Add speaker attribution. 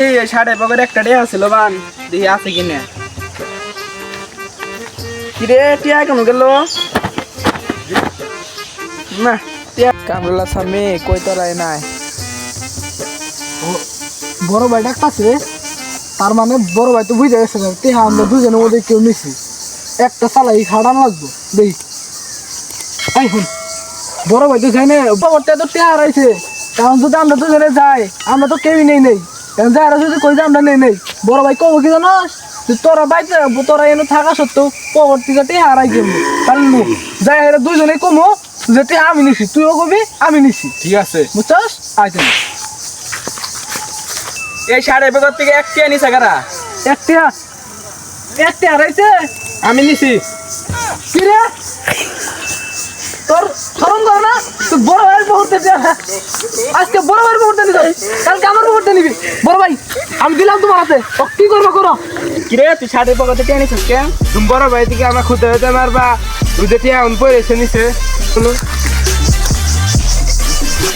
Speaker 1: এই সাড়ে পকেটে একটা ডে আছিল বান দেখি আছে কিনে কিরে টিয়া কেমন গেল না টিয়া
Speaker 2: কামরুল্লাহ সামনে কই তোরাই নাই
Speaker 3: বড় ভাই ডাকতাছে তার মানে বড় ভাই তো বুঝে গেছে তেহা আমরা দুজনের মধ্যে কেউ নিছি একটা চালাই খাড়ান লাগবো দেই এই শুন বড় ভাই তো জানে পরতে তো টেহা হারাইছে কারণ যদি আমরা দুজনে যাই আমরা তো কেউই নেই কারণ যারা যদি কই যে আমরা নেই বড় ভাই কব কি জানোস তোরা বাইতে তোরা এনে থাকা সত্ত্বেও পরবর্তীতে টেহা হারাই যাবো কারণ যাই এরা দুজনে কমো যে টেহা আমি নিছি তুইও কবি আমি নিছি
Speaker 1: ঠিক আছে
Speaker 3: বুঝছস আইতেন
Speaker 1: এই সাড়ে পকেট থেকে এক টিয়া নিছে কারা
Speaker 3: একটা হারাইছে
Speaker 1: আমি নিছি
Speaker 3: কি রে তোর শরম কর না তুই বড় ভাইয়ের মুহূর্তে আজকে বড় ভাইয়ের মুহূর্তে নিস কালকে আমার মুহূর্তে নিবি বড় ভাই আমি দিলাম তোমার হাতে ও কি করবো করো
Speaker 1: কিরে তুই সাড়ে পকেটে টিয়া নিছিস কেন
Speaker 2: তুমি বড় ভাই থেকে আমার খুঁজতে হতে মারবা তুই টিয়া অন পড়েছে নিছে